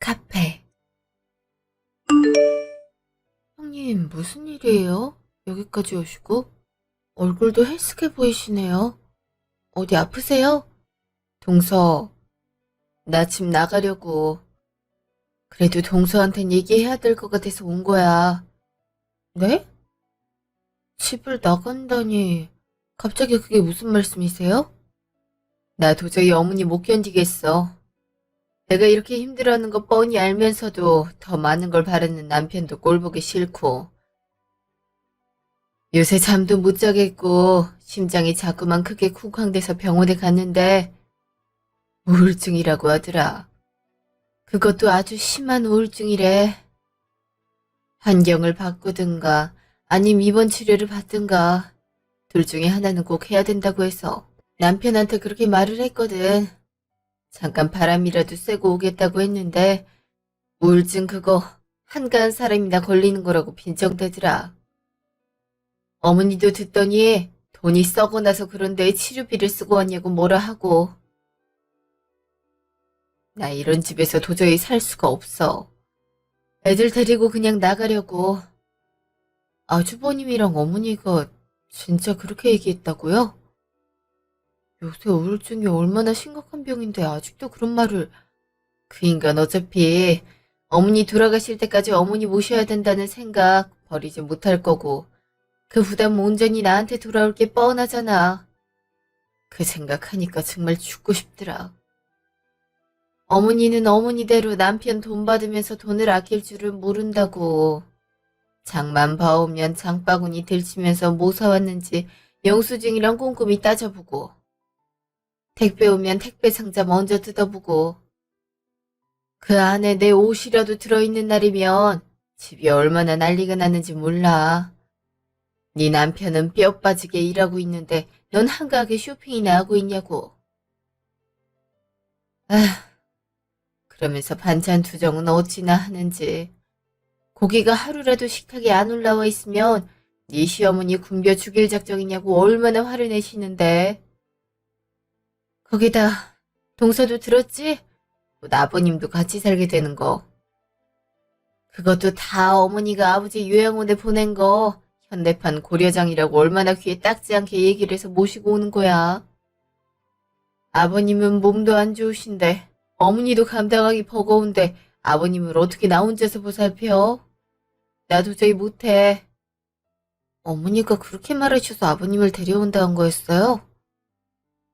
카페. 형님, 무슨 일이에요? 여기까지 오시고? 얼굴도 헬스케 보이시네요. 어디 아프세요? 동서, 나 집 나가려고. 그래도 동서한텐 얘기해야 될 것 같아서 온 거야. 네? 집을 나간다니. 갑자기 그게 무슨 말씀이세요? 나 도저히 어머니 못 견디겠어. 내가 이렇게 힘들어하는 거 뻔히 알면서도 더 많은 걸 바라는 남편도 꼴보기 싫고, 요새 잠도 못 자겠고 심장이 자꾸만 크게 쿵쾅대서 병원에 갔는데 우울증이라고 하더라. 그것도 아주 심한 우울증이래. 환경을 바꾸든가 아님 입원 치료를 받든가 둘 중에 하나는 꼭 해야 된다고 해서 남편한테 그렇게 말을 했거든. 잠깐 바람이라도 쐬고 오겠다고 했는데 우울증 그거 한가한 사람이나 걸리는 거라고 빈정대더라. 어머니도 듣더니 돈이 썩어 나서 그런데 치료비를 쓰고 왔냐고 뭐라 하고. 나 이런 집에서 도저히 살 수가 없어. 애들 데리고 그냥 나가려고. 아주버님이랑 어머니가 진짜 그렇게 얘기했다고요? 요새 우울증이 얼마나 심각한 병인데 아직도 그런 말을. 그 인간 어차피 어머니 돌아가실 때까지 어머니 모셔야 된다는 생각 버리지 못할 거고 그 부담 온전히 나한테 돌아올 게 뻔하잖아. 그 생각하니까 정말 죽고 싶더라. 어머니는 어머니대로 남편 돈 받으면서 돈을 아낄 줄은 모른다고. 장만 봐오면 장바구니 들치면서 뭐 사왔는지 영수증이랑 꼼꼼히 따져보고 택배 오면 택배 상자 먼저 뜯어보고 그 안에 내 옷이라도 들어있는 날이면 집이 얼마나 난리가 나는지 몰라. 네 남편은 뼈 빠지게 일하고 있는데 넌 한가하게 쇼핑이나 하고 있냐고. 아, 그러면서 반찬 투정은 어찌나 하는지. 고기가 하루라도 식탁에 안 올라와 있으면 네 시어머니 굶겨 죽일 작정이냐고 얼마나 화를 내시는데. 거기다 동서도 들었지? 곧 아버님도 같이 살게 되는 거. 그것도 다 어머니가 아버지 요양원에 보낸 거 현대판 고려장이라고 얼마나 귀에 딱지 않게 얘기를 해서 모시고 오는 거야. 아버님은 몸도 안 좋으신데 어머니도 감당하기 버거운데 아버님을 어떻게 나 혼자서 보살펴? 나 도저히 못해. 어머니가 그렇게 말하셔서 아버님을 데려온다 한 거였어요?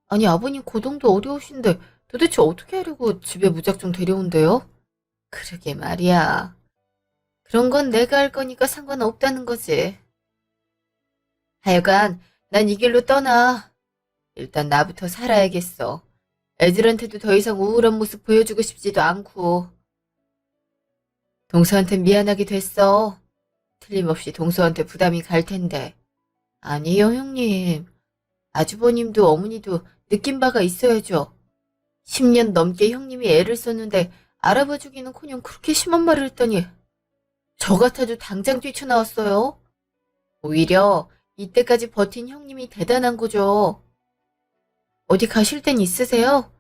아니 아버님 고동도 어려우신데 도대체 어떻게 하려고 집에 무작정 데려온대요? 그러게 말이야. 그런 건 내가 할 거니까 상관없다는 거지. 하여간 난 이 길로 떠나. 일단 나부터 살아야겠어. 애들한테도 더 이상 우울한 모습 보여주고 싶지도 않고. 동서한테 미안하게 됐어. 틀림없이 동서한테 부담이 갈 텐데. 아니요, 형님. 아주버님도 어머니도 느낀 바가 있어야죠. 10년 넘게 형님이 애를 썼는데 알아봐주기는커녕 그렇게 심한 말을 했더니 저 같아도 당장 뛰쳐나왔어요. 오히려 이때까지 버틴 형님이 대단한 거죠. 어디 가실 땐 있으세요?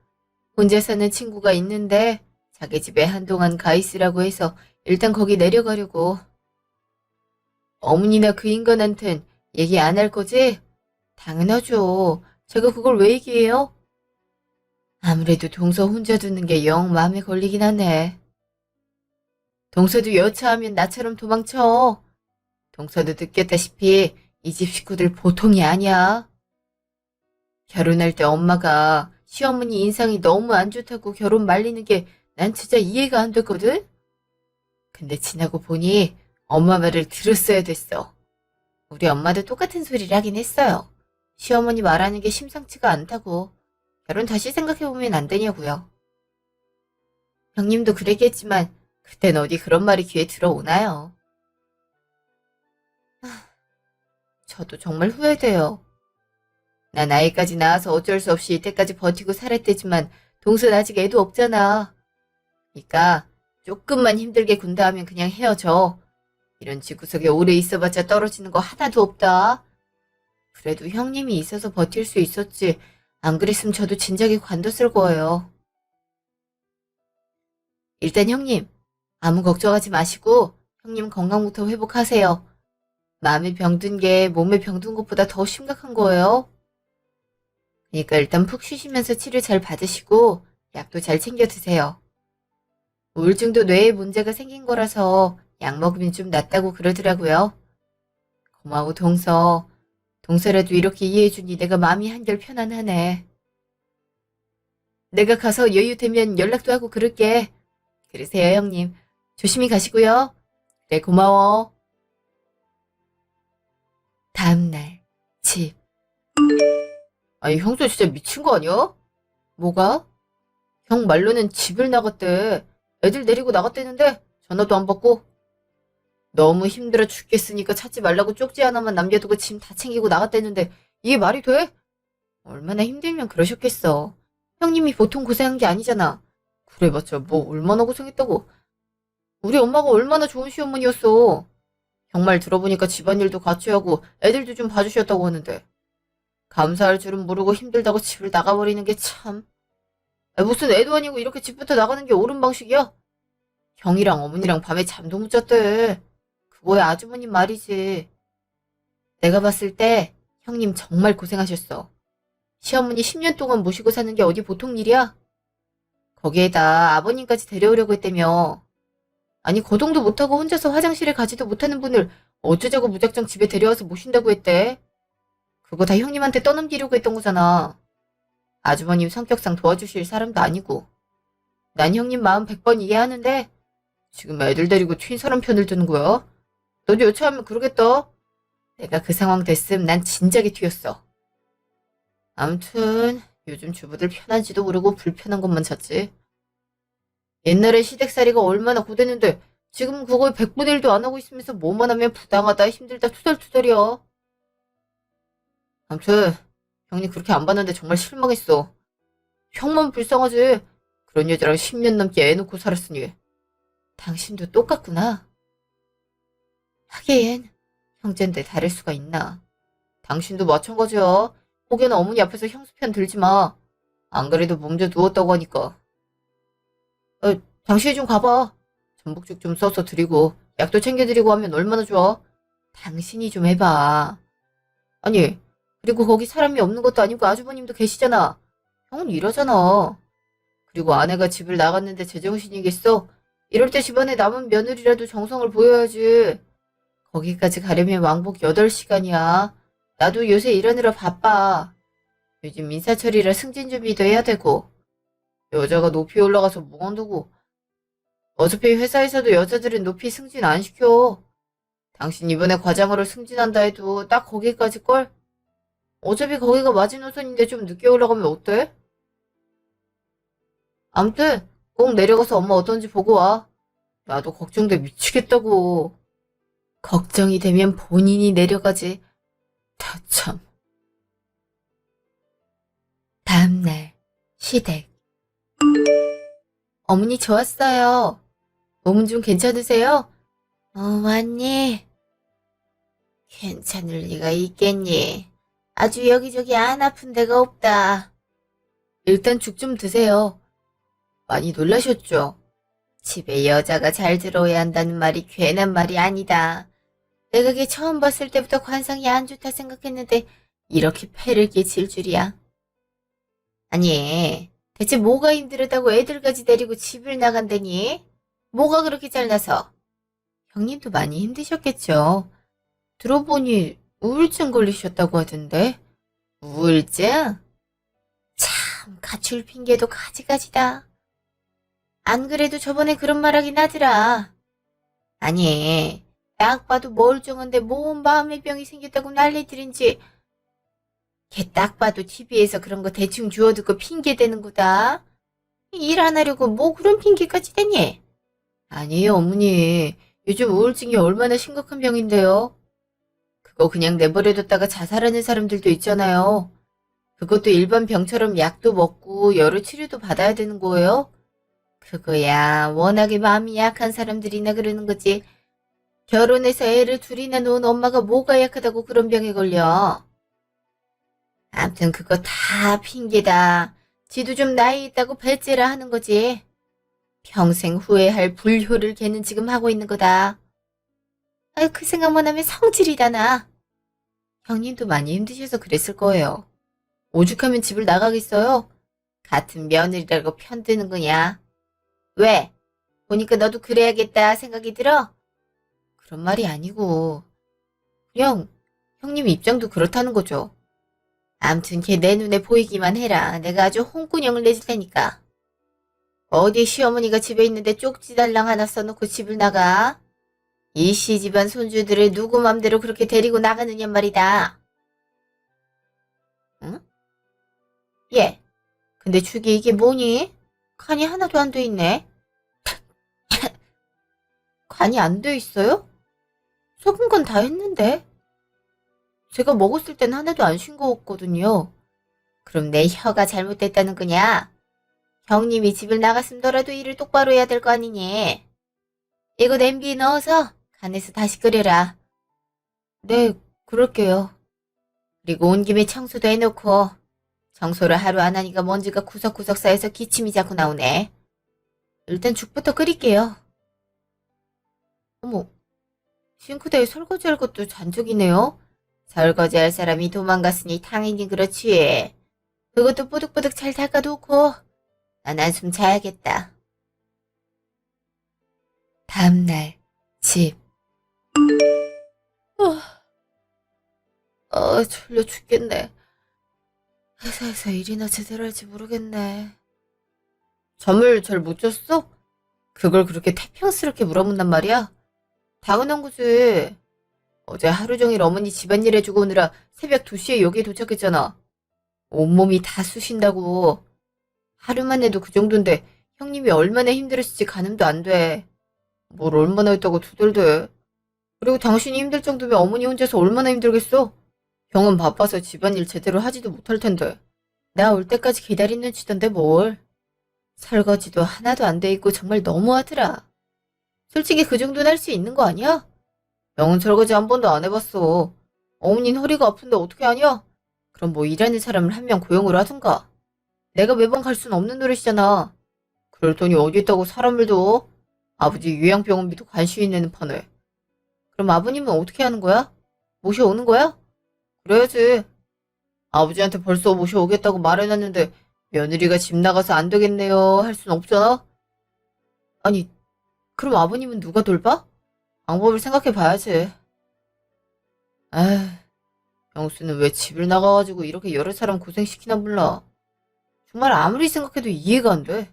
혼자 사는 친구가 있는데 자기 집에 한동안 가 있으라고 해서 일단 거기 내려가려고. 어머니나 그 인간한텐 얘기 안 할 거지? 당연하죠. 제가 그걸 왜 얘기해요? 아무래도 동서 혼자 두는 게 영 마음에 걸리긴 하네. 동서도 여차하면 나처럼 도망쳐. 동서도 느꼈다시피 이 집 식구들 보통이 아니야. 결혼할 때 엄마가 시어머니 인상이 너무 안 좋다고 결혼 말리는 게 난 진짜 이해가 안 됐거든? 근데 지나고 보니 엄마 말을 들었어야 됐어. 우리 엄마도 똑같은 소리를 하긴 했어요. 시어머니 말하는 게 심상치가 않다고. 결혼 다시 생각해보면 안 되냐고요. 형님도 그랬겠지만 그땐 어디 그런 말이 귀에 들어오나요? 저도 정말 후회돼요. 난 아이까지 낳아서 어쩔 수 없이 이때까지 버티고 살았대지만 동선 아직 애도 없잖아. 그러니까 조금만 힘들게 군다 하면 그냥 헤어져. 이런 집구석에 오래 있어봤자 떨어지는 거 하나도 없다. 그래도 형님이 있어서 버틸 수 있었지. 안 그랬으면 저도 진작에 관뒀을 거예요. 일단 형님, 아무 걱정하지 마시고 형님 건강부터 회복하세요. 마음에 병든 게 몸에 병든 것보다 더 심각한 거예요. 그러니까 일단 푹 쉬시면서 치료 잘 받으시고 약도 잘 챙겨 드세요. 우울증도 뇌에 문제가 생긴 거라서 약 먹으면 좀 낫다고 그러더라고요. 고마워, 동서. 동서라도 이렇게 이해해주니 내가 마음이 한결 편안하네. 내가 가서 여유 되면 연락도 하고 그럴게. 그러세요, 형님. 조심히 가시고요. 그래, 고마워. 다음날, 집. 아니, 형수 진짜 미친 거 아니야? 뭐가? 형 말로는 집을 나갔대. 애들 내리고 나갔대는데 전화도 안 받고. 너무 힘들어 죽겠으니까 찾지 말라고 쪽지 하나만 남겨두고 짐 다 챙기고 나갔대는데 이게 말이 돼? 얼마나 힘들면 그러셨겠어. 형님이 보통 고생한 게 아니잖아. 그래봤자 뭐 얼마나 고생했다고. 우리 엄마가 얼마나 좋은 시어머니였어. 형 말 들어보니까 집안일도 같이 하고 애들도 좀 봐주셨다고 하는데. 감사할 줄은 모르고 힘들다고 집을 나가버리는 게 참. 무슨 애도 아니고 이렇게 집부터 나가는 게 옳은 방식이야? 형이랑 어머니랑 밤에 잠도 못 잤대. 그거야 아주버님 말이지. 내가 봤을 때 형님 정말 고생하셨어. 시어머니 10년 동안 모시고 사는 게 어디 보통 일이야? 거기에다 아버님까지 데려오려고 했다며. 아니 거동도 못하고 혼자서 화장실에 가지도 못하는 분을 어쩌자고 무작정 집에 데려와서 모신다고 했대. 그거 다 형님한테 떠넘기려고 했던 거잖아. 아주버님 성격상 도와주실 사람도 아니고. 난 형님 마음 100번 이해하는데 지금 애들 데리고 튄 사람 편을 드는 거야? 너도 여차하면 그러겠다. 내가 그 상황 됐음 난 진작에 튀었어. 아무튼 요즘 주부들 편한지도 모르고 불편한 것만 찾지. 옛날에 시댁살이가 얼마나 고됐는데 지금 그거에 100분의 1도 안 하고 있으면서 뭐만 하면 부당하다 힘들다 투덜투덜이야. 아무튼 형님 그렇게 안 봤는데 정말 실망했어. 형만 불쌍하지. 그런 여자랑 10년 넘게 애 놓고 살았으니. 당신도 똑같구나. 하긴 형제인데 다를 수가 있나. 당신도 마찬가지야. 혹여나 어머니 앞에서 형수 편 들지 마. 안 그래도 몸져 누웠다고 하니까. 당신이 좀 가봐. 전복죽 좀 써서 드리고 약도 챙겨드리고 하면 얼마나 좋아. 당신이 좀 해봐. 아니 그리고 거기 사람이 없는 것도 아니고 아주버님도 계시잖아. 형은 일하잖아. 그리고 아내가 집을 나갔는데 제정신이겠어? 이럴 때 집안에 남은 며느리라도 정성을 보여야지. 거기까지 가려면 왕복 8시간이야. 나도 요새 일하느라 바빠. 요즘 인사철이라 승진 준비도 해야 되고. 여자가 높이 올라가서 뭐 한다고. 어차피 회사에서도 여자들은 높이 승진 안 시켜. 당신 이번에 과장으로 승진한다 해도 딱 거기까지걸? 어차피 거기가 마지노선인데 좀 늦게 올라가면 어때? 암튼 꼭 내려가서 엄마 어떤지 보고 와. 나도 걱정돼 미치겠다고. 걱정이 되면 본인이 내려가지. 다 참. 다음날 시댁. 어머니 좋았어요. 몸은 좀 괜찮으세요? 왔니? 괜찮을 리가 있겠니? 아주 여기저기 안 아픈 데가 없다. 일단 죽 좀 드세요. 많이 놀라셨죠? 집에 여자가 잘 들어야 한다는 말이 괜한 말이 아니다. 내가 걔 처음 봤을 때부터 관상이 안 좋다 생각했는데 이렇게 패를 끼칠 줄이야. 아니, 대체 뭐가 힘들었다고 애들까지 데리고 집을 나간다니? 뭐가 그렇게 잘나서? 형님도 많이 힘드셨겠죠. 들어보니 우울증 걸리셨다고 하던데. 우울증? 참 갖출 핑계도 가지가지다. 안 그래도 저번에 그런 말 하긴 하더라. 아니, 딱 봐도 멀쩡한데 뭔 마음의 병이 생겼다고 난리들인지. 걔 딱 봐도 TV에서 그런 거 대충 주워듣고 핑계 대는 거다. 일 안 하려고 뭐 그런 핑계까지 대니? 아니에요, 어머니. 요즘 우울증이 얼마나 심각한 병인데요. 그거 그냥 내버려뒀다가 자살하는 사람들도 있잖아요. 그것도 일반 병처럼 약도 먹고 여러 치료도 받아야 되는 거예요? 그거야 워낙에 마음이 약한 사람들이나 그러는 거지. 결혼해서 애를 둘이나 놓은 엄마가 뭐가 약하다고 그런 병에 걸려. 암튼 그거 다 핑계다. 지도 좀 나이 있다고 배째라 하는 거지. 평생 후회할 불효를 걔는 지금 하고 있는 거다. 아유, 그 생각만 하면 성질이다, 나. 형님도 많이 힘드셔서 그랬을 거예요. 오죽하면 집을 나가겠어요? 같은 며느리라고 편드는 거냐? 왜? 보니까 너도 그래야겠다 생각이 들어? 그런 말이 아니고, 그냥 형님 입장도 그렇다는 거죠. 암튼 걔 내 눈에 보이기만 해라. 내가 아주 홍군형을 내줄 테니까. 어디 시어머니가 집에 있는데 쪽지달랑 하나 써놓고 집을 나가? 이씨 집안 손주들을 누구 맘대로 그렇게 데리고 나가느냐 말이다. 응? 예. 근데 죽이 이게 뭐니? 간이 하나도 안 돼 있네. 간이 안 돼 있어요? 속은 건 다 했는데. 제가 먹었을 땐 하나도 안 싱거웠거든요. 그럼 내 혀가 잘못됐다는 거냐? 형님이 집을 나갔음더라도 일을 똑바로 해야 될 거 아니니? 이거 냄비에 넣어서 간에서 다시 끓여라. 네, 그럴게요. 그리고 온 김에 청소도 해놓고 청소를 하루 안 하니까 먼지가 구석구석 쌓여서 기침이 자꾸 나오네. 일단 죽부터 끓일게요. 어머, 싱크대에 설거지할 것도 잔뜩이네요. 설거지할 사람이 도망갔으니 당연히 그렇지. 그것도 뽀득뽀득 잘 닦아놓고 난 한숨 자야겠다. 다음날 집. 졸려 죽겠네. 회사에서 일이나 제대로 할지 모르겠네. 잠을 잘 못 잤어? 그걸 그렇게 태평스럽게 물어본단 말이야? 당연한 거지. 어제 하루 종일 어머니 집안일 해주고 오느라 새벽 2시에 여기에 도착했잖아. 온몸이 다 쑤신다고. 하루만 해도 그 정도인데 형님이 얼마나 힘들었을지 가늠도 안 돼. 뭘 얼마나 했다고 투덜대. 그리고 당신이 힘들 정도면 어머니 혼자서 얼마나 힘들겠어? 형은 바빠서 집안일 제대로 하지도 못할 텐데. 나 올 때까지 기다리는 치던데 뭘. 설거지도 하나도 안 돼 있고 정말 너무하더라. 솔직히 그 정도는 할 수 있는 거 아니야? 형은 설거지 한 번도 안 해봤어. 어머니는 허리가 아픈데 어떻게 하냐? 그럼 뭐 일하는 사람을 한 명 고용을 하든가. 내가 매번 갈 순 없는 노릇이잖아. 그럴 돈이 어디 있다고 사람을 둬? 아버지 요양병원비도 간신히 내는 판에. 그럼 아버님은 어떻게 하는 거야? 모셔오는 거야? 그래야지. 아버지한테 벌써 모셔오겠다고 말해놨는데 며느리가 집 나가서 안 되겠네요 할 순 없잖아? 아니, 그럼 아버님은 누가 돌봐? 방법을 생각해 봐야지. 아, 영수는 왜 집을 나가가지고 이렇게 여러 사람 고생시키나 몰라. 정말 아무리 생각해도 이해가 안 돼.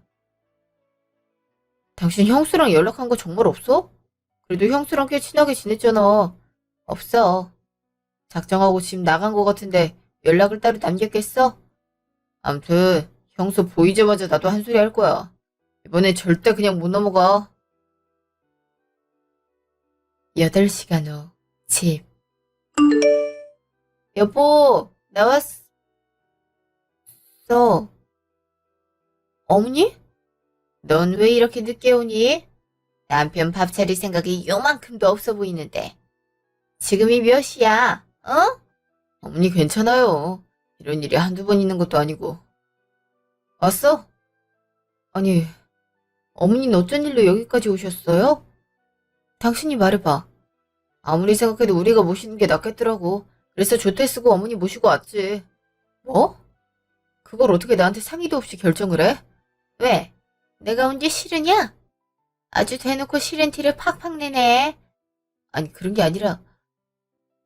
당신 형수랑 연락한 거 정말 없어? 그래도 형수랑 꽤 친하게 지냈잖아. 없어. 작정하고 집 나간 거 같은데 연락을 따로 남겼겠어? 암튼 형수 보이자마자 나도 한 소리 할 거야. 이번엔 절대 그냥 못 넘어가. 8시간 후 집. 여보, 나왔어. 어머니? 넌 왜 이렇게 늦게 오니? 남편 밥 차릴 생각이 요만큼도 없어 보이는데. 지금이 몇 시야? 어? 어머니 괜찮아요. 이런 일이 한두 번 있는 것도 아니고. 왔어? 아니, 어머니는 어쩐 일로 여기까지 오셨어요? 당신이 말해봐. 아무리 생각해도 우리가 모시는 게 낫겠더라고. 그래서 조퇴 쓰고 어머니 모시고 왔지. 뭐? 그걸 어떻게 나한테 상의도 없이 결정을 해? 왜? 내가 언제 싫으냐? 아주 대놓고 싫은 티를 팍팍 내네. 아니, 그런 게 아니라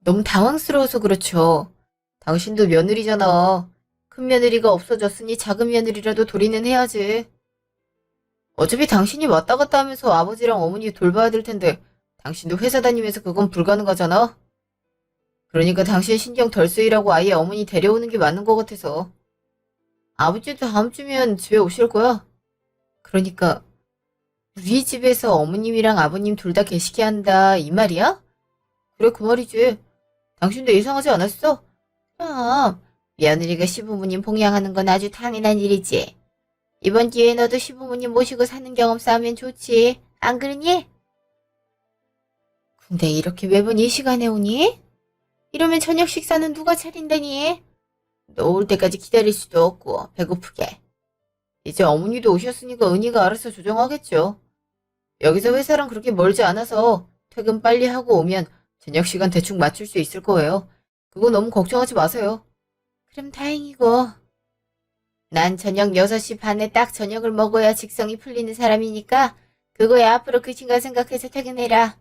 너무 당황스러워서 그렇죠. 당신도 며느리잖아. 큰 며느리가 없어졌으니 작은 며느리라도 도리는 해야지. 어차피 당신이 왔다 갔다 하면서 아버지랑 어머니 돌봐야 될 텐데 당신도 회사 다니면서 그건 불가능하잖아. 그러니까 당신 신경 덜 쓰이라고 아예 어머니 데려오는 게 맞는 것 같아서. 아버지도 다음 주면 집에 오실 거야. 그러니까 우리 집에서 어머님이랑 아버님 둘 다 계시게 한다 이 말이야? 그래 그 말이지. 당신도 이상하지 않았어? 그럼 며느리가 시부모님 봉양하는 건 아주 당연한 일이지. 이번 기회에 너도 시부모님 모시고 사는 경험 쌓으면 좋지. 안 그러니? 근데 이렇게 매번 이 시간에 오니? 이러면 저녁 식사는 누가 차린다니? 너 올 때까지 기다릴 수도 없고 배고프게. 이제 어머니도 오셨으니까 은희가 알아서 조정하겠죠. 여기서 회사랑 그렇게 멀지 않아서 퇴근 빨리 하고 오면 저녁 시간 대충 맞출 수 있을 거예요. 그거 너무 걱정하지 마세요. 그럼 다행이고. 난 저녁 6시 반에 딱 저녁을 먹어야 직성이 풀리는 사람이니까 그거야 앞으로 그 시간 생각해서 퇴근해라.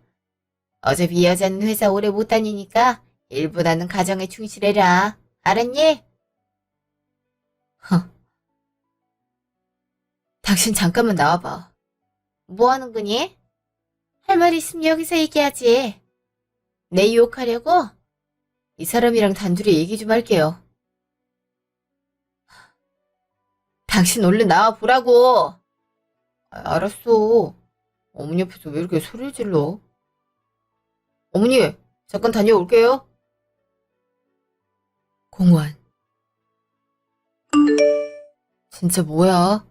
어차피 이 여자는 회사 오래 못 다니니까 일보다는 가정에 충실해라. 알았니? 허, 당신 잠깐만 나와봐. 뭐 하는 거니? 할 말 있으면 여기서 얘기하지. 내 유혹하려고? 이 사람이랑 단둘이 얘기 좀 할게요. 당신 얼른 나와보라고. 알았어. 어머니 옆에서 왜 이렇게 소리를 질러? 어머니, 잠깐 다녀올게요. 공원. 진짜 뭐야?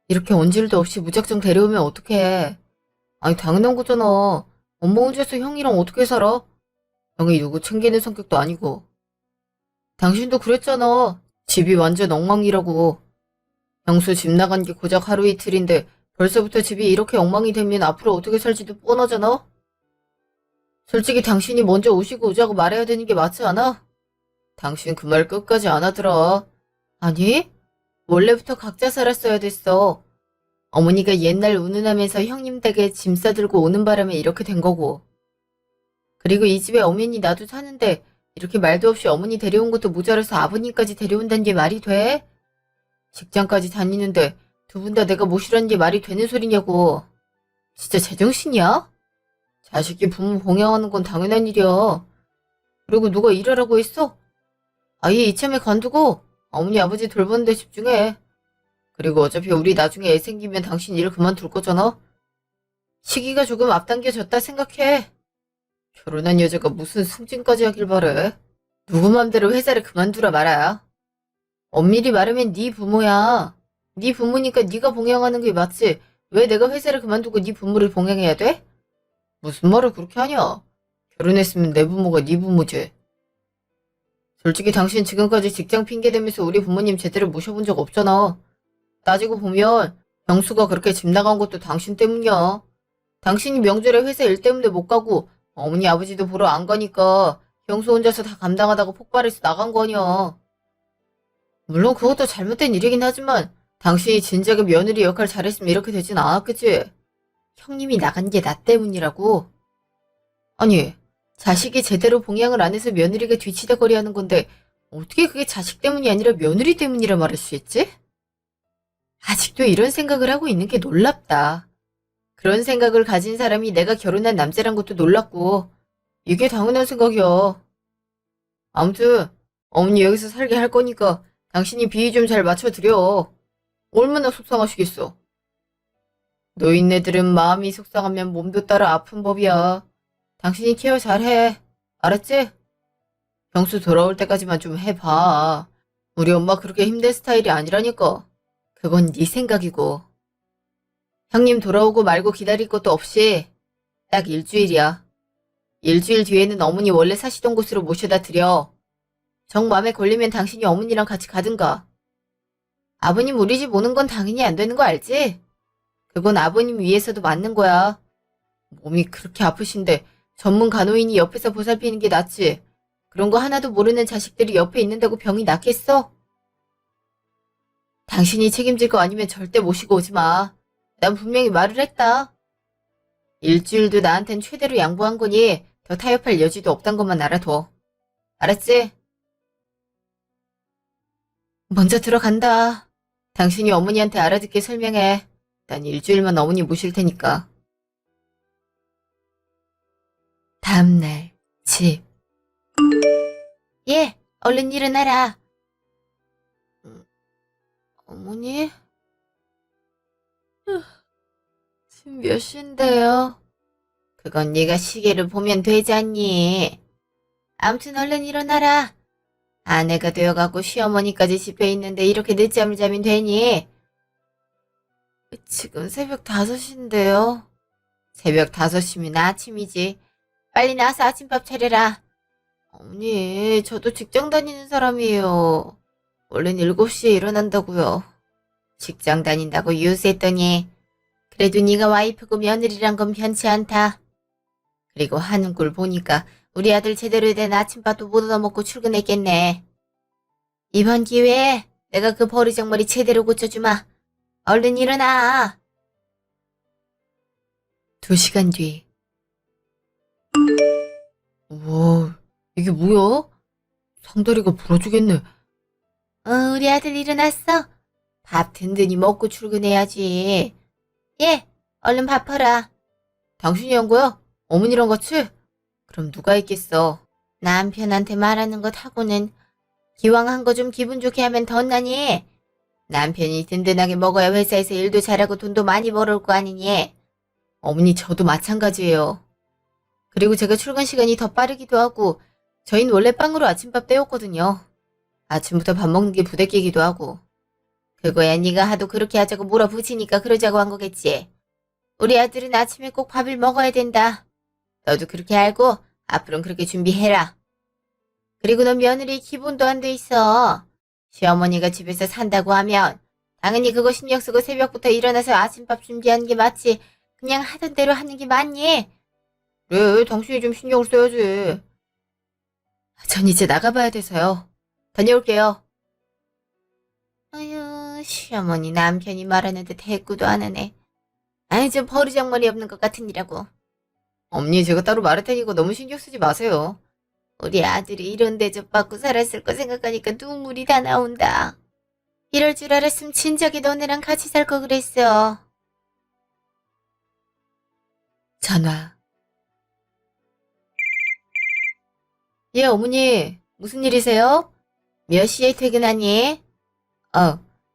이렇게 언질도 없이 무작정 데려오면 어떡해. 아니, 당연한 거잖아. 엄마 혼자서 형이랑 어떻게 살아? 형이 누구 챙기는 성격도 아니고. 당신도 그랬잖아. 집이 완전 엉망이라고. 형수 집 나간 게 고작 하루 이틀인데 벌써부터 집이 이렇게 엉망이 되면 앞으로 어떻게 살지도 뻔하잖아? 솔직히 당신이 먼저 오시고 오자고 말해야 되는 게 맞지 않아? 당신 그 말 끝까지 안 하더라. 아니? 원래부터 각자 살았어야 됐어. 어머니가 옛날 운운하면서 형님 댁에 짐 싸들고 오는 바람에 이렇게 된 거고. 그리고 이 집에 어머니 나도 사는데 이렇게 말도 없이 어머니 데려온 것도 모자라서 아버님까지 데려온다는 게 말이 돼? 직장까지 다니는데 두 분 다 내가 모시라는 게 말이 되는 소리냐고. 진짜 제정신이야? 자식이 부모 봉양하는 건 당연한 일이야. 그리고 누가 일하라고 했어? 아예 이참에 관두고 어머니 아버지 돌보는 데 집중해. 그리고 어차피 우리 나중에 애 생기면 당신 일 그만둘 거잖아? 시기가 조금 앞당겨졌다 생각해. 결혼한 여자가 무슨 승진까지 하길 바래. 누구 맘대로 회사를 그만두라 말아야. 엄밀히 말하면 네 부모야. 네 부모니까 네가 봉양하는 게 맞지. 왜 내가 회사를 그만두고 네 부모를 봉양해야 돼? 무슨 말을 그렇게 하냐. 결혼했으면 내 부모가 네 부모지. 솔직히 당신 지금까지 직장 핑계대면서 우리 부모님 제대로 모셔본 적 없잖아. 따지고 보면 병수가 그렇게 집 나간 것도 당신 때문이야. 당신이 명절에 회사 일 때문에 못 가고 어머니 아버지도 보러 안 가니까 병수 혼자서 다 감당하다가 폭발해서 나간 거 아니야. 물론 그것도 잘못된 일이긴 하지만 당신이 진작에 며느리 역할 잘했으면 이렇게 되진 않았겠지. 형님이 나간 게 나 때문이라고. 아니, 자식이 제대로 봉양을 안 해서 며느리가 뒤치다거리 하는 건데 어떻게 그게 자식 때문이 아니라 며느리 때문이라 말할 수 있지? 아직도 이런 생각을 하고 있는 게 놀랍다. 그런 생각을 가진 사람이 내가 결혼한 남자란 것도 놀랍고 이게 당연한 생각이야. 아무튼 어머니 여기서 살게 할 거니까 당신이 비위 좀 잘 맞춰드려. 얼마나 속상하시겠어. 노인네들은 마음이 속상하면 몸도 따라 아픈 법이야. 당신이 케어 잘해. 알았지? 병수 돌아올 때까지만 좀 해봐. 우리 엄마 그렇게 힘든 스타일이 아니라니까. 그건 네 생각이고. 형님 돌아오고 말고 기다릴 것도 없이 딱 일주일이야. 일주일 뒤에는 어머니 원래 사시던 곳으로 모셔다 드려. 정 마음에 걸리면 당신이 어머니랑 같이 가든가. 아버님 우리 집 오는 건 당연히 안 되는 거 알지? 그건 아버님 위해서도 맞는 거야. 몸이 그렇게 아프신데 전문 간호인이 옆에서 보살피는 게 낫지. 그런 거 하나도 모르는 자식들이 옆에 있는다고 병이 낫겠어? 당신이 책임질 거 아니면 절대 모시고 오지 마. 난 분명히 말을 했다. 일주일도 나한텐 최대로 양보한 거니 더 타협할 여지도 없단 것만 알아둬. 알았지? 먼저 들어간다. 당신이 어머니한테 알아듣게 설명해. 난 일주일만 어머니 모실 테니까. 다음날 집. 예, 얼른 일어나라. 어머니? 지금 몇 시인데요? 그건 네가 시계를 보면 되지 않니? 아무튼 얼른 일어나라. 아내가 되어가고 시어머니까지 집에 있는데 이렇게 늦잠을 자면 되니? 지금 새벽 5시인데요. 새벽 5시면 아침이지. 빨리 나와서 아침밥 차려라. 어머니, 저도 직장 다니는 사람이에요. 원래는 7시에 일어난다고요. 직장 다닌다고 유세했더니 그래도 네가 와이프고 며느리란 건 편치 않다. 그리고 하는 꼴 보니까 우리 아들 제대로 된 아침밥도 못 얻어먹고 출근했겠네. 이번 기회에 내가 그 버르장머리 제대로 고쳐주마. 얼른 일어나. 2시간 뒤. 우와, 이게 뭐야? 상다리가 부러지겠네. 우리 아들 일어났어. 밥 든든히 먹고 출근해야지. 예, 얼른 밥하라. 당신이 한 거야? 어머니랑 같이? 그럼 누가 있겠어? 남편한테 말하는 것 하고는 기왕 한 거 좀 기분 좋게 하면 덧나니? 남편이 든든하게 먹어야 회사에서 일도 잘하고 돈도 많이 벌어올 거 아니니? 어머니 저도 마찬가지예요. 그리고 제가 출근 시간이 더 빠르기도 하고 저희는 원래 빵으로 아침밥 때웠거든요. 아침부터 밥 먹는 게 부대끼기도 하고. 그거야 네가 하도 그렇게 하자고 몰아붙이니까 그러자고 한 거겠지. 우리 아들은 아침에 꼭 밥을 먹어야 된다. 너도 그렇게 알고 앞으로는 그렇게 준비해라. 그리고 넌 며느리 기본도 안 돼 있어. 시어머니가 집에서 산다고 하면 당연히 그거 신경 쓰고 새벽부터 일어나서 아침밥 준비하는 게 맞지. 그냥 하던 대로 하는 게 맞니? 그래, 당신이 좀 신경을 써야지. 전 이제 나가봐야 돼서요. 다녀올게요. 아유, 시어머니 남편이 말하는데 대꾸도 안 하네. 아이, 좀 버르장머리 없는 것 같으니라고. 어머니, 제가 따로 말할 테니까 너무 신경 쓰지 마세요. 우리 아들이 이런 대접 받고 살았을 거 생각하니까 눈물이 다 나온다. 이럴 줄 알았으면 진작에 너네랑 같이 살 거 그랬어. 전화. 예, 어머니. 무슨 일이세요? 몇 시에 퇴근하니?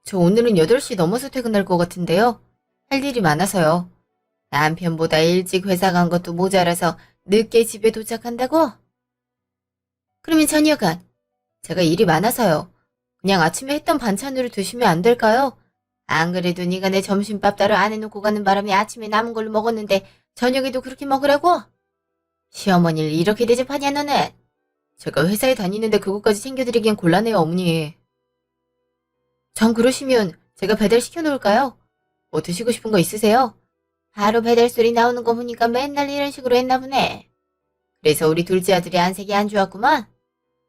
저 오늘은 8시 넘어서 퇴근할 것 같은데요. 할 일이 많아서요. 남편보다 일찍 회사 간 것도 모자라서 늦게 집에 도착한다고? 그러면 저녁은? 제가 일이 많아서요. 그냥 아침에 했던 반찬으로 드시면 안 될까요? 안 그래도 네가 내 점심밥 따로 안 해놓고 가는 바람에 아침에 남은 걸로 먹었는데 저녁에도 그렇게 먹으라고? 시어머니를 이렇게 대접하냐 너는? 제가 회사에 다니는데 그것까지 챙겨드리기엔 곤란해요, 어머니. 전 그러시면 제가 배달 시켜놓을까요? 뭐 드시고 싶은 거 있으세요? 바로 배달 소리 나오는 거 보니까 맨날 이런 식으로 했나 보네. 그래서 우리 둘째 아들이 안색이 안 좋았구만.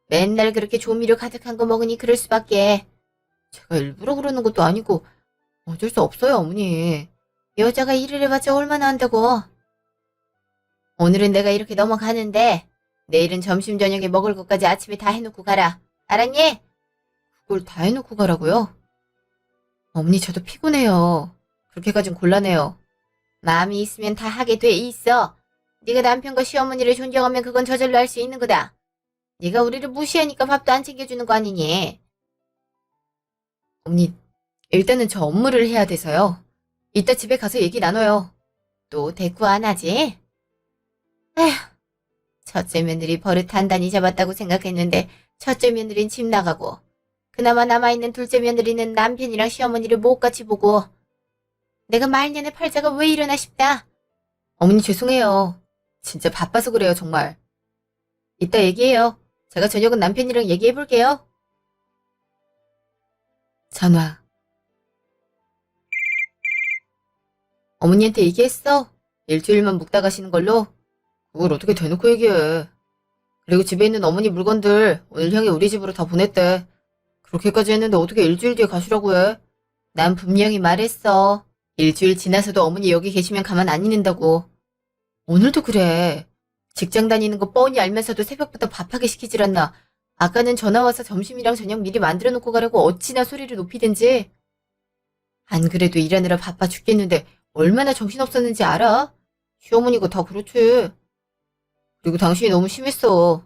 맨날 그렇게 조미료 가득한 거 먹으니 그럴 수밖에. 제가 일부러 그러는 것도 아니고 어쩔 수 없어요, 어머니. 여자가 일을 해봤자 얼마나 한다고. 오늘은 내가 이렇게 넘어가는데 내일은 점심 저녁에 먹을 것까지 아침에 다 해놓고 가라. 알았니? 그걸 다 해놓고 가라고요? 어머니 저도 피곤해요. 그렇게까진 곤란해요. 마음이 있으면 다 하게 돼 있어. 네가 남편과 시어머니를 존경하면 그건 저절로 할 수 있는 거다. 네가 우리를 무시하니까 밥도 안 챙겨주는 거 아니니? 어머니, 일단은 저 업무를 해야 돼서요. 이따 집에 가서 얘기 나눠요. 또 대꾸 안 하지? 에휴, 첫째 며느리 버릇 단단히 잡았다고 생각했는데 첫째 며느리는 집 나가고 그나마 남아있는 둘째 며느리는 남편이랑 시어머니를 못같이 보고 내가 말년에 팔자가 왜 이러나 싶다. 어머니 죄송해요. 진짜 바빠서 그래요, 정말. 이따 얘기해요. 제가 저녁은 남편이랑 얘기해볼게요. 전화. 어머니한테 얘기했어? 일주일만 묵다 가시는 걸로? 그걸 어떻게 대놓고 얘기해. 그리고 집에 있는 어머니 물건들 오늘 형이 우리 집으로 다 보냈대. 그렇게까지 했는데 어떻게 일주일 뒤에 가시라고 해? 난 분명히 말했어. 일주일 지나서도 어머니 여기 계시면 가만 안 있는다고. 오늘도 그래. 직장 다니는 거 뻔히 알면서도 새벽부터 밥하게 시키질 않나. 아까는 전화 와서 점심이랑 저녁 미리 만들어 놓고 가라고 어찌나 소리를 높이든지. 안 그래도 일하느라 바빠 죽겠는데 얼마나 정신없었는지 알아? 시어머니가 다 그렇지. 그리고 당신이 너무 심했어.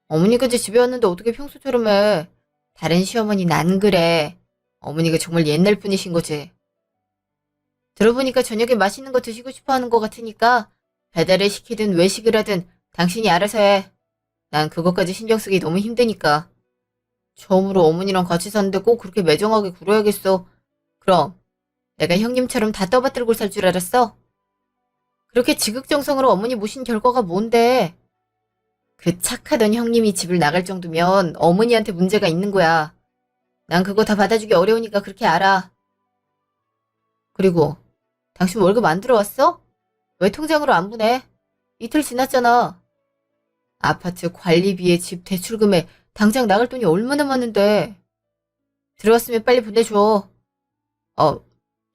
어머니까지 집에 왔는데 어떻게 평소처럼 해. 다른 시어머니는 안 그래. 어머니가 정말 옛날 분이신 거지. 들어보니까 저녁에 맛있는 거 드시고 싶어 하는 것 같으니까 배달을 시키든 외식을 하든 당신이 알아서 해. 난 그것까지 신경 쓰기 너무 힘드니까. 처음으로 어머니랑 같이 사는데 꼭 그렇게 매정하게 굴어야겠어. 그럼 내가 형님처럼 다 떠받들고 살 줄 알았어? 그렇게 지극정성으로 어머니 모신 결과가 뭔데? 그 착하던 형님이 집을 나갈 정도면 어머니한테 문제가 있는 거야. 난 그거 다 받아주기 어려우니까 그렇게 알아. 그리고 당신 월급 안 들어왔어? 왜 통장으로 안 보내? 이틀 지났잖아. 아파트 관리비에 집 대출금에 당장 나갈 돈이 얼마나 많은데. 들어왔으면 빨리 보내줘.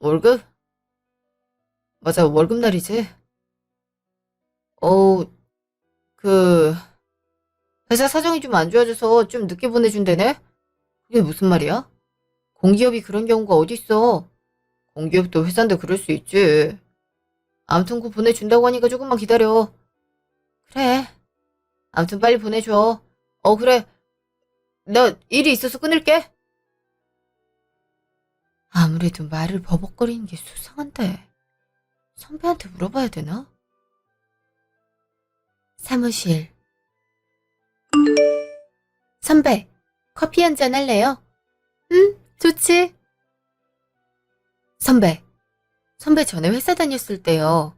월급? 맞아, 월급날이지. 어, 그, 회사 사정이 좀 안 좋아져서 좀 늦게 보내준대네? 그게 무슨 말이야? 공기업이 그런 경우가 어딨어. 공기업도 회사인데 그럴 수 있지. 암튼 그 보내준다고 하니까 조금만 기다려. 그래. 암튼 빨리 보내줘. 그래. 나 일이 있어서 끊을게. 아무래도 말을 버벅거리는 게 수상한데. 선배한테 물어봐야 되나? 사무실. 선배, 커피 한 잔 할래요? 응, 좋지. 선배 전에 회사 다녔을 때요.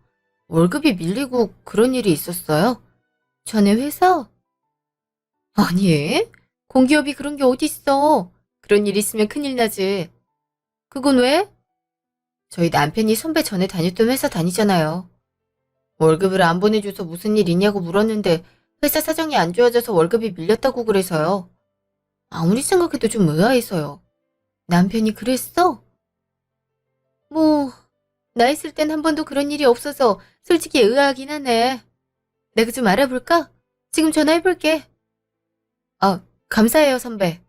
월급이 밀리고 그런 일이 있었어요? 전에 회사? 아니, 공기업이 그런 게 어딨어. 그런 일 있으면 큰일 나지. 그건 왜? 저희 남편이 선배 전에 다녔던 회사 다니잖아요. 월급을 안 보내줘서 무슨 일 있냐고 물었는데 회사 사정이 안 좋아져서 월급이 밀렸다고 그래서요. 아무리 생각해도 좀 의아해서요. 남편이 그랬어? 뭐, 나 있을 땐 한 번도 그런 일이 없어서 솔직히 의아하긴 하네. 내가 좀 알아볼까? 지금 전화해볼게. 감사해요, 선배.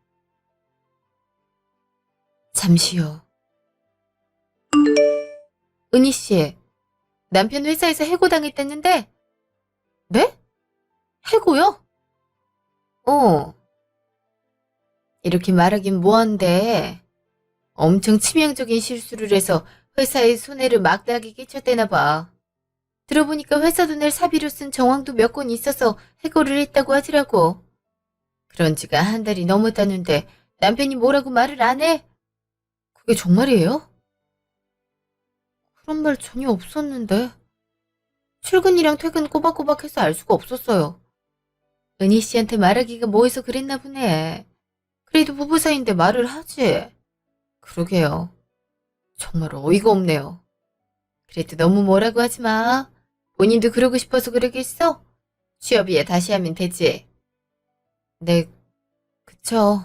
잠시요. 은희 씨, 남편 회사에서 해고당했댔는데, 네? 해고요? 어, 이렇게 말하긴 뭐한데, 엄청 치명적인 실수를 해서 회사에 손해를 막대하게 끼쳤대나 봐. 들어보니까 회사 돈을 사비로 쓴 정황도 몇 건 있어서 해고를 했다고 하더라고. 그런 지가 한 달이 넘었다는데 남편이 뭐라고 말을 안 해? 그게 정말이에요? 그런 말 전혀 없었는데. 출근이랑 퇴근 꼬박꼬박 해서 알 수가 없었어요. 은희 씨한테 말하기가 뭐해서 그랬나 보네. 그래도 부부 사이인데 말을 하지. 그러게요. 정말 어이가 없네요. 그래도 너무 뭐라고 하지 마. 본인도 그러고 싶어서 그러겠어? 취업이야 다시 하면 되지. 네, 그쵸.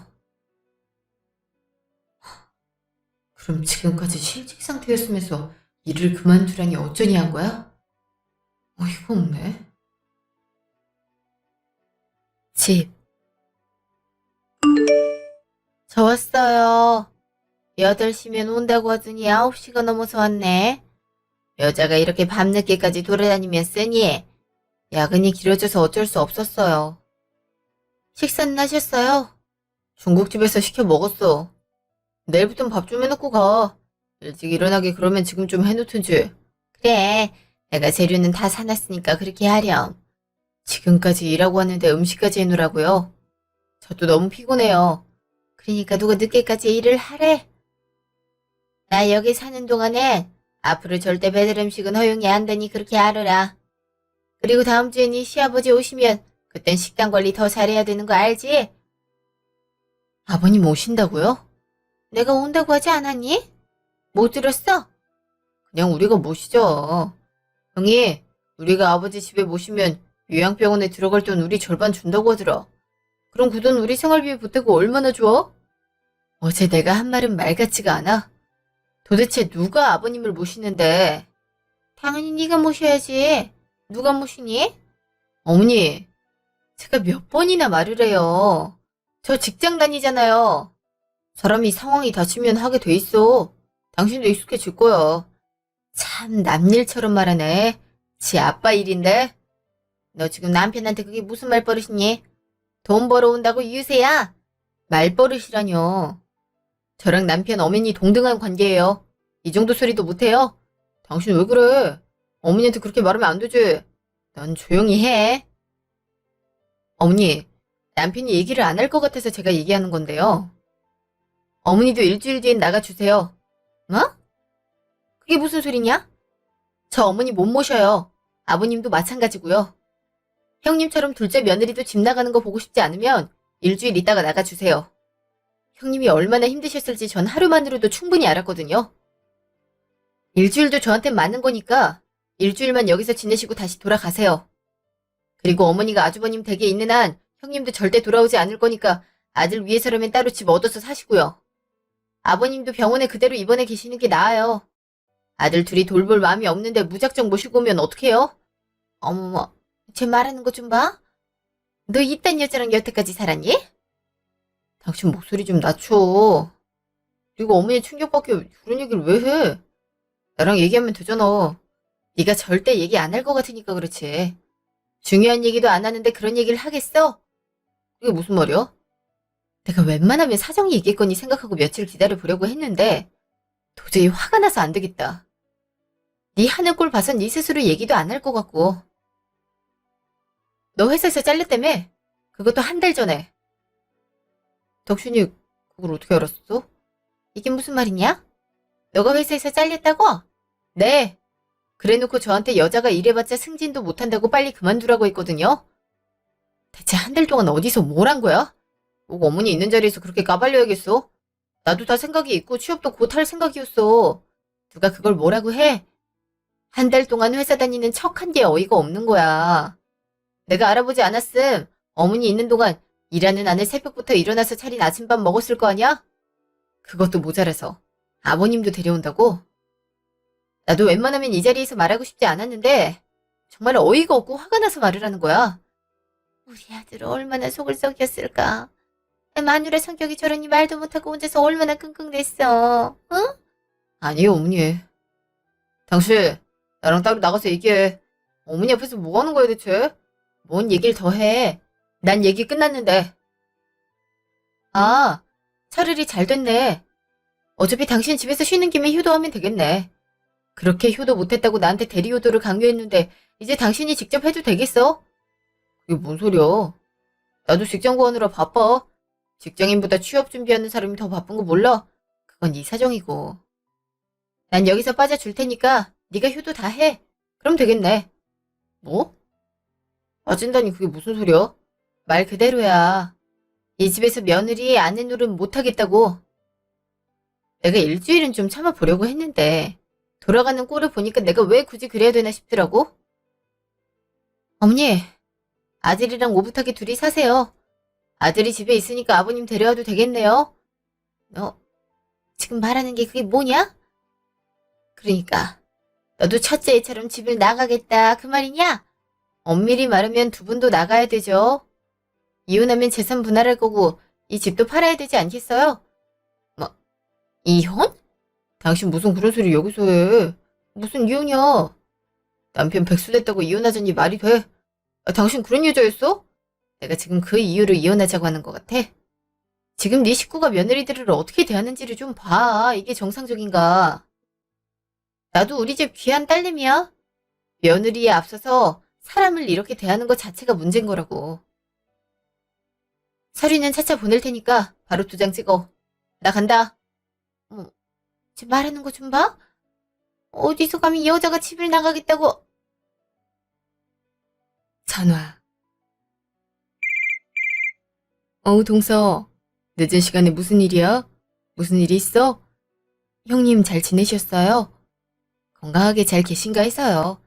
그럼 지금까지 실직 상태였으면서 일을 그만두라니 어쩌니 한 거야? 어이가 없네. 집. 저 왔어요. 8시면 온다고 하더니 9시가 넘어서 왔네. 여자가 이렇게 밤늦게까지 돌아다니면 쓰니 야근이 길어져서 어쩔 수 없었어요. 식사는 하셨어요? 중국집에서 시켜 먹었어. 내일부턴 밥 좀 해놓고 가. 일찍 일어나게 그러면 지금 좀 해놓든지. 그래, 내가 재료는 다 사놨으니까 그렇게 하렴. 지금까지 일하고 왔는데 음식까지 해놓으라고요? 저도 너무 피곤해요. 그러니까 누가 늦게까지 일을 하래? 나 여기 사는 동안에 앞으로 절대 배달 음식은 허용이 안 되니 그렇게 알아라. 그리고 다음 주에 네 시아버지 오시면 그땐 식단 관리 더 잘해야 되는 거 알지? 아버님 오신다고요? 내가 온다고 하지 않았니? 못 들었어? 그냥 우리가 모시죠. 형이 우리가 아버지 집에 모시면 요양병원에 들어갈 돈 우리 절반 준다고 하더라. 그럼 그 돈 우리 생활비에 보태고 얼마나 좋아? 어제 내가 한 말은 말 같지가 않아. 도대체 누가 아버님을 모시는데? 당연히 네가 모셔야지. 누가 모시니? 어머니, 제가 몇 번이나 말을 해요. 저 직장 다니잖아요. 사람이 상황이 닥치면 하게 돼 있어. 당신도 익숙해질 거야. 참 남일처럼 말하네. 지 아빠 일인데. 너 지금 남편한테 그게 무슨 말버릇이니? 돈 벌어온다고 유세야? 말버릇이라뇨. 저랑 남편 어머니 동등한 관계예요. 이 정도 소리도 못해요? 당신 왜 그래? 어머니한테 그렇게 말하면 안 되지. 넌 조용히 해. 어머니, 남편이 얘기를 안 할 것 같아서 제가 얘기하는 건데요. 어머니도 일주일 뒤엔 나가주세요. 뭐? 그게 무슨 소리냐? 저 어머니 못 모셔요. 아버님도 마찬가지고요. 형님처럼 둘째 며느리도 집 나가는 거 보고 싶지 않으면 일주일 있다가 나가주세요. 형님이 얼마나 힘드셨을지 전 하루만으로도 충분히 알았거든요. 일주일도 저한테 맞는 거니까 일주일만 여기서 지내시고 다시 돌아가세요. 그리고 어머니가 아주버님 댁에 있는 한 형님도 절대 돌아오지 않을 거니까 아들 위해서라면 따로 집 얻어서 사시고요. 아버님도 병원에 그대로 입원해 계시는 게 나아요. 아들 둘이 돌볼 마음이 없는데 무작정 모시고 오면 어떡해요? 어머머, 제 말하는 거 좀 봐. 너 이딴 여자랑 여태까지 살았니? 당신 목소리 좀 낮춰. 그리고 어머니 충격받게 그런 얘기를 왜 해? 나랑 얘기하면 되잖아. 네가 절대 얘기 안 할 것 같으니까 그렇지. 중요한 얘기도 안 하는데 그런 얘기를 하겠어? 그게 무슨 말이야? 내가 웬만하면 사정 얘기했거니 생각하고 며칠 기다려보려고 했는데 도저히 화가 나서 안 되겠다. 네 하는 꼴 봐선 네 스스로 얘기도 안 할 것 같고. 너 회사에서 잘렸다며? 그것도 한 달 전에. 덕순이 그걸 어떻게 알았어? 이게 무슨 말이냐? 너가 회사에서 잘렸다고? 네. 그래놓고 저한테 여자가 일해봤자 승진도 못한다고 빨리 그만두라고 했거든요. 대체 한 달 동안 어디서 뭘 한 거야? 꼭 어머니 있는 자리에서 그렇게 까발려야겠어? 나도 다 생각이 있고 취업도 곧 할 생각이었어. 누가 그걸 뭐라고 해? 한 달 동안 회사 다니는 척한 게 어이가 없는 거야. 내가 알아보지 않았음. 어머니 있는 동안 일하는 아내 새벽부터 일어나서 차린 아침밥 먹었을 거 아니야? 그것도 모자라서 아버님도 데려온다고? 나도 웬만하면 이 자리에서 말하고 싶지 않았는데 정말 어이가 없고 화가 나서 말을 하는 거야. 우리 아들 얼마나 속을 썩였을까. 마누라 성격이 저러니 말도 못하고 혼자서 얼마나 끙끙댔어. 응? 아니요, 어머니. 당신 나랑 따로 나가서 얘기해. 어머니 앞에서 뭐 하는 거야 대체? 뭔 얘기를 더 해. 난 얘기 끝났는데. 아, 차라리 잘 됐네. 어차피 당신 집에서 쉬는 김에 효도하면 되겠네. 그렇게 효도 못했다고 나한테 대리효도를 강요했는데 이제 당신이 직접 해도 되겠어? 그게 뭔 소리야. 나도 직장 구하느라 바빠. 직장인보다 취업 준비하는 사람이 더 바쁜 거 몰라? 그건 네 사정이고. 난 여기서 빠져줄 테니까 네가 효도 다 해. 그럼 되겠네. 뭐? 빠진다니 그게 무슨 소리야? 말 그대로야. 이 집에서 며느리 아내 노릇 못하겠다고. 내가 일주일은 좀 참아보려고 했는데 돌아가는 꼴을 보니까 내가 왜 굳이 그래야 되나 싶더라고. 어머니, 아들이랑 오붓하게 둘이 사세요. 아들이 집에 있으니까 아버님 데려와도 되겠네요. 너 지금 말하는 게 그게 뭐냐? 그러니까 너도 첫째 애처럼 집을 나가겠다 그 말이냐? 엄밀히 말하면 두 분도 나가야 되죠. 이혼하면 재산 분할할 거고 이 집도 팔아야 되지 않겠어요? 뭐 이혼? 당신 무슨 그런 소리 여기서 해. 무슨 이혼이야. 남편 백수됐다고 이혼하자니 말이 돼. 아, 당신 그런 여자였어? 내가 지금 그 이유로 이혼하자고 하는 것 같아? 지금 네 식구가 며느리들을 어떻게 대하는지를 좀 봐. 이게 정상적인가? 나도 우리 집 귀한 딸내미야. 며느리에 앞서서 사람을 이렇게 대하는 것 자체가 문제인 거라고. 서류는 차차 보낼 테니까 바로 2장 찍어. 나 간다. 제 말하는 거 좀 봐. 어디서 감히 여자가 집을 나가겠다고. 전화. 동서. 늦은 시간에 무슨 일이야? 무슨 일이 있어? 형님 잘 지내셨어요? 건강하게 잘 계신가 해서요.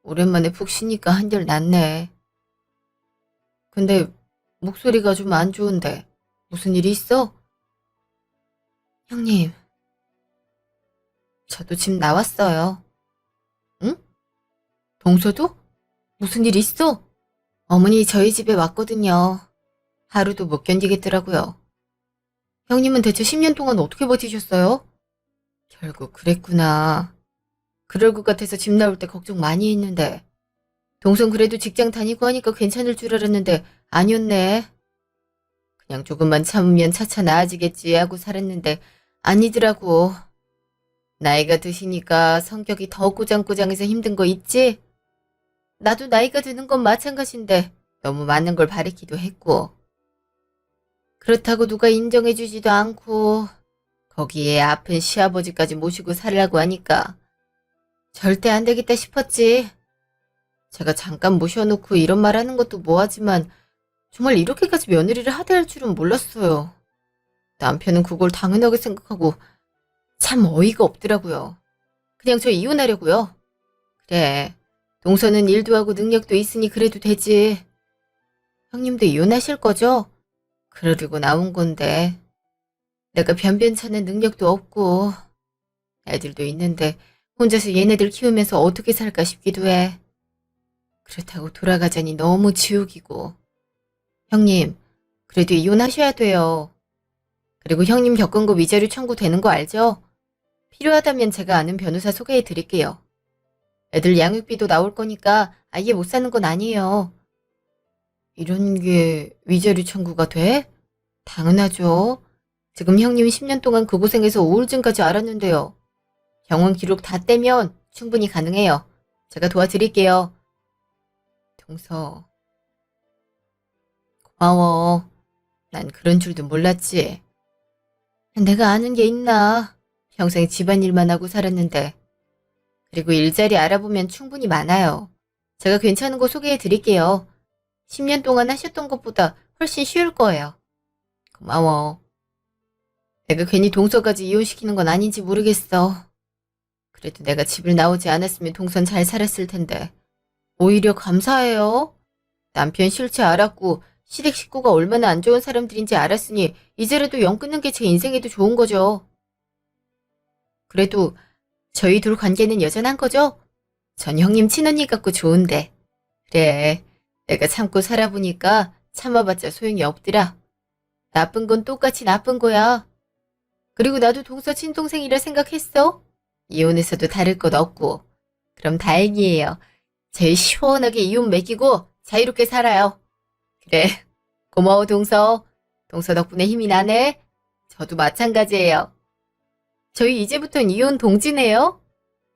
오랜만에 푹 쉬니까 한결 낫네. 근데 목소리가 좀 안 좋은데 무슨 일이 있어? 형님, 저도 집 나왔어요. 응? 동서도? 무슨 일 있어? 어머니 저희 집에 왔거든요. 하루도 못 견디겠더라고요. 형님은 대체 10년 동안 어떻게 버티셨어요? 결국 그랬구나. 그럴 것 같아서 집 나올 때 걱정 많이 했는데. 동선 그래도 직장 다니고 하니까 괜찮을 줄 알았는데 아니었네. 그냥 조금만 참으면 차차 나아지겠지 하고 살았는데 아니더라고. 나이가 드시니까 성격이 더 꼬장꼬장해서 힘든 거 있지? 나도 나이가 드는 건 마찬가지인데 너무 많은 걸 바랬기도 했고. 그렇다고 누가 인정해주지도 않고 거기에 아픈 시아버지까지 모시고 살라고 하니까 절대 안 되겠다 싶었지. 제가 잠깐 모셔놓고 이런 말 하는 것도 뭐하지만 정말 이렇게까지 며느리를 하대할 줄은 몰랐어요. 남편은 그걸 당연하게 생각하고 참 어이가 없더라고요. 그냥 저 이혼하려고요. 그래, 동서는 일도 하고 능력도 있으니 그래도 되지. 형님도 이혼하실 거죠? 그러려고 나온 건데 내가 변변찮은 능력도 없고 애들도 있는데 혼자서 얘네들 키우면서 어떻게 살까 싶기도 해. 그렇다고 돌아가자니 너무 지옥이고. 형님, 그래도 이혼하셔야 돼요. 그리고 형님 겪은 거 위자료 청구되는 거 알죠? 필요하다면 제가 아는 변호사 소개해 드릴게요. 애들 양육비도 나올 거니까 아예 못 사는 건 아니에요. 이런 게 위자료 청구가 돼? 당연하죠. 지금 형님이 10년 동안 그 고생해서 우울증까지 앓았는데요. 병원 기록 다 떼면 충분히 가능해요. 제가 도와드릴게요. 동서, 고마워. 난 그런 줄도 몰랐지. 내가 아는 게 있나. 평생 집안일만 하고 살았는데. 그리고 일자리 알아보면 충분히 많아요. 제가 괜찮은 거 소개해 드릴게요. 10년 동안 하셨던 것보다 훨씬 쉬울 거예요. 고마워. 내가 괜히 동서까지 이혼시키는 건 아닌지 모르겠어. 그래도 내가 집을 나오지 않았으면 동선 잘 살았을 텐데. 오히려 감사해요. 남편 실체 알았고 시댁 식구가 얼마나 안 좋은 사람들인지 알았으니 이제라도 영 끊는 게 제 인생에도 좋은 거죠. 그래도 저희 둘 관계는 여전한 거죠? 전 형님 친언니 같고 좋은데. 그래, 내가 참고 살아보니까 참아봤자 소용이 없더라. 나쁜 건 똑같이 나쁜 거야. 그리고 나도 동서 친동생이라 생각했어. 이혼해서도 다를 것 없고. 그럼 다행이에요. 제일 시원하게 이혼 매기고 자유롭게 살아요. 그래, 고마워 동서. 동서 덕분에 힘이 나네. 저도 마찬가지예요. 저희 이제부턴 이혼 동지네요.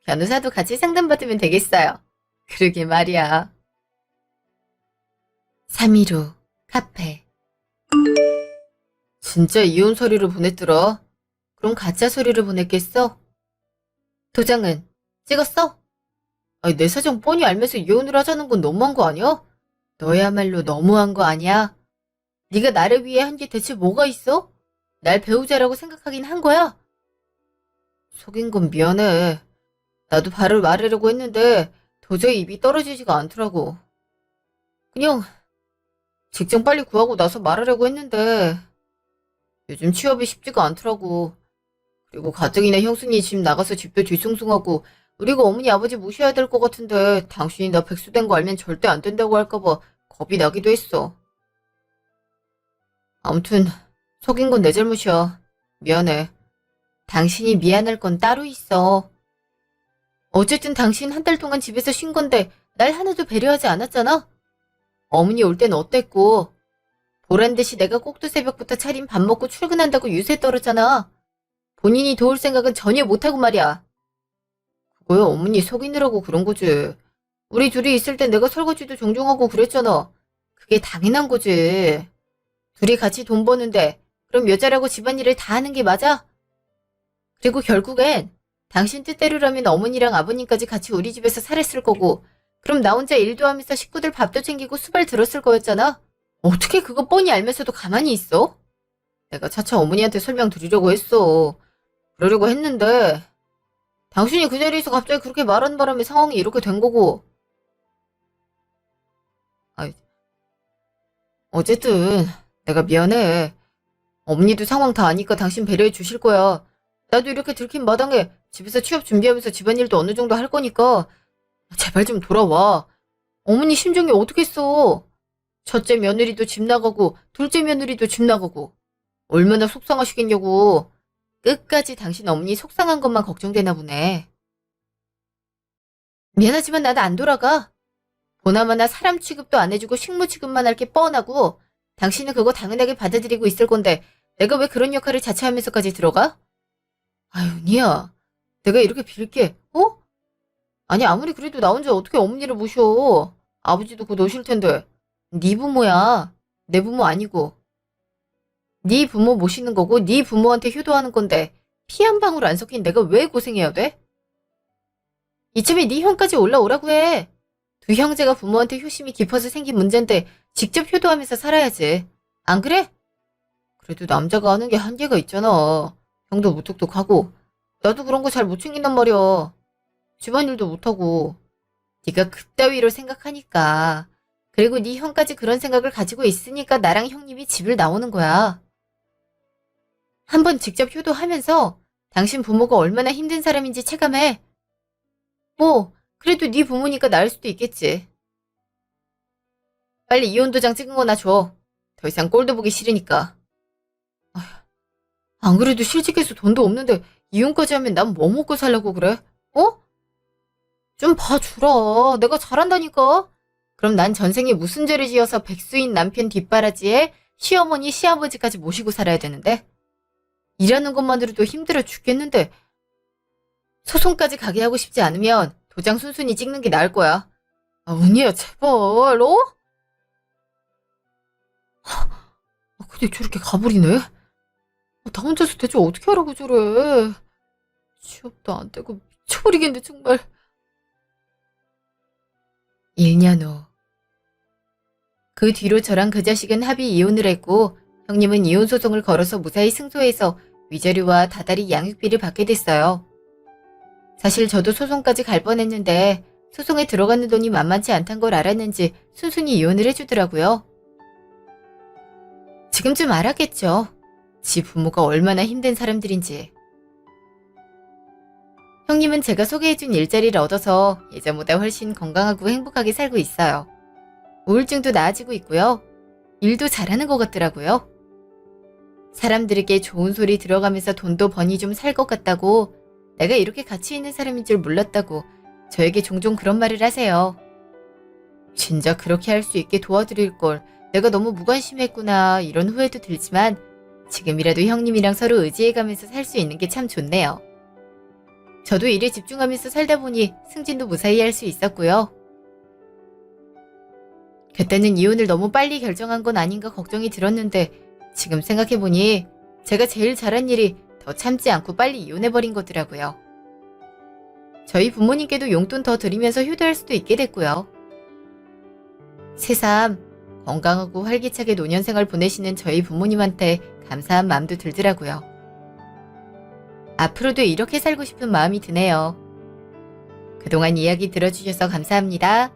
변호사도 같이 상담받으면 되겠어요. 그러게 말이야. 3.15 카페. 진짜 이혼 서류를 보냈더라. 그럼 가짜 서류를 보냈겠어? 도장은 찍었어? 아니, 내 사정 뻔히 알면서 이혼을 하자는 건 너무한 거 아니야? 너야말로 너무한 거 아니야? 네가 나를 위해 한 게 대체 뭐가 있어? 날 배우자라고 생각하긴 한 거야? 속인 건 미안해. 나도 바를 말하려고 했는데 도저히 입이 떨어지지가 않더라고. 그냥 직장 빨리 구하고 나서 말하려고 했는데 요즘 취업이 쉽지가 않더라고. 그리고 가뜩이나 형수님 집 나가서 집도 뒤숭숭하고 우리가 어머니 아버지 모셔야 될 것 같은데 당신이 나 백수된 거 알면 절대 안 된다고 할까봐 겁이 나기도 했어. 아무튼 속인 건 내 잘못이야. 미안해. 당신이 미안할 건 따로 있어. 어쨌든 당신 한 달 동안 집에서 쉰 건데 날 하나도 배려하지 않았잖아? 어머니 올 땐 어땠고 보란 듯이 내가 꼭두 새벽부터 차린 밥 먹고 출근한다고 유세 떨었잖아. 본인이 도울 생각은 전혀 못하고 말이야. 그거야 어머니 속이느라고 그런 거지. 우리 둘이 있을 땐 내가 설거지도 종종 하고 그랬잖아. 그게 당연한 거지. 둘이 같이 돈 버는데 그럼 여자라고 집안일을 다 하는 게 맞아? 그리고 결국엔 당신 뜻대로라면 어머니랑 아버님까지 같이 우리 집에서 살았을 거고 그럼 나 혼자 일도 하면서 식구들 밥도 챙기고 수발 들었을 거였잖아? 어떻게 그거 뻔히 알면서도 가만히 있어? 내가 차차 어머니한테 설명드리려고 했어. 그러려고 했는데 당신이 그 자리에서 갑자기 그렇게 말하는 바람에 상황이 이렇게 된 거고. 아이, 어쨌든 내가 미안해. 어머니도 상황 다 아니까 당신 배려해 주실 거야. 나도 이렇게 들킨 마당에 집에서 취업 준비하면서 집안일도 어느 정도 할 거니까 제발 좀 돌아와. 어머니 심정이 어떻겠어. 첫째 며느리도 집 나가고 둘째 며느리도 집 나가고 얼마나 속상하시겠냐고. 끝까지 당신 어머니 속상한 것만 걱정되나 보네. 미안하지만 나도 안 돌아가. 보나마나 사람 취급도 안 해주고 식무 취급만 할 게 뻔하고 당신은 그거 당연하게 받아들이고 있을 건데 내가 왜 그런 역할을 자처하면서까지 들어가? 아유, 니야. 내가 이렇게 빌게, 어? 아니, 아무리 그래도 나 혼자 어떻게 어머니를 모셔. 아버지도 곧 오실 텐데. 네 부모야. 내 부모 아니고. 네 부모 모시는 거고 네 부모한테 효도하는 건데 피 한 방울 안 섞인 내가 왜 고생해야 돼? 이쯤에 네 형까지 올라오라고 해. 두 형제가 부모한테 효심이 깊어서 생긴 문제인데 직접 효도하면서 살아야지. 안 그래? 그래도 남자가 하는 게 한계가 있잖아. 형도 무뚝뚝하고. 나도 그런 거 잘 못 챙긴단 말이야. 집안일도 못하고. 네가 그따위로 생각하니까. 그리고 네 형까지 그런 생각을 가지고 있으니까 나랑 형님이 집을 나오는 거야. 한번 직접 효도하면서 당신 부모가 얼마나 힘든 사람인지 체감해. 뭐 그래도 네 부모니까 나을 수도 있겠지. 빨리 이혼 도장 찍은 거나 줘. 더 이상 꼴도 보기 싫으니까. 안 그래도 실직해서 돈도 없는데 이혼까지 하면 난 뭐 먹고 살려고 그래? 어? 좀 봐주라. 내가 잘한다니까. 그럼 난 전생에 무슨 죄를 지어서 백수인 남편 뒷바라지에 시어머니, 시아버지까지 모시고 살아야 되는데? 일하는 것만으로도 힘들어 죽겠는데 소송까지 가게 하고 싶지 않으면 도장 순순히 찍는 게 나을 거야. 아, 은희야, 제발, 어? 근데 저렇게 가버리네? 나 혼자서 대체 어떻게 하라고 저래? 취업도 안 되고 미쳐버리겠네, 정말. 1년 후. 그 뒤로 저랑 그 자식은 합의 이혼을 했고 형님은 이혼 소송을 걸어서 무사히 승소해서 위자료와 다달이 양육비를 받게 됐어요. 사실 저도 소송까지 갈 뻔했는데 소송에 들어가는 돈이 만만치 않단 걸 알았는지 순순히 이혼을 해주더라고요. 지금쯤 알았겠죠. 지 부모가 얼마나 힘든 사람들인지. 형님은 제가 소개해준 일자리를 얻어서 예전보다 훨씬 건강하고 행복하게 살고 있어요. 우울증도 나아지고 있고요. 일도 잘하는 것 같더라고요. 사람들에게 좋은 소리 들어가면서 돈도 버니 좀 살 것 같다고, 내가 이렇게 가치 있는 사람인 줄 몰랐다고 저에게 종종 그런 말을 하세요. 진짜 그렇게 할 수 있게 도와드릴 걸 내가 너무 무관심했구나 이런 후회도 들지만 지금이라도 형님이랑 서로 의지해가면서 살 수 있는 게 참 좋네요. 저도 일에 집중하면서 살다 보니 승진도 무사히 할 수 있었고요. 그때는 이혼을 너무 빨리 결정한 건 아닌가 걱정이 들었는데 지금 생각해보니 제가 제일 잘한 일이 더 참지 않고 빨리 이혼해버린 거더라고요. 저희 부모님께도 용돈 더 드리면서 효도할 수도 있게 됐고요. 새삼 건강하고 활기차게 노년생활 보내시는 저희 부모님한테 감사한 마음도 들더라고요. 앞으로도 이렇게 살고 싶은 마음이 드네요. 그동안 이야기 들어주셔서 감사합니다.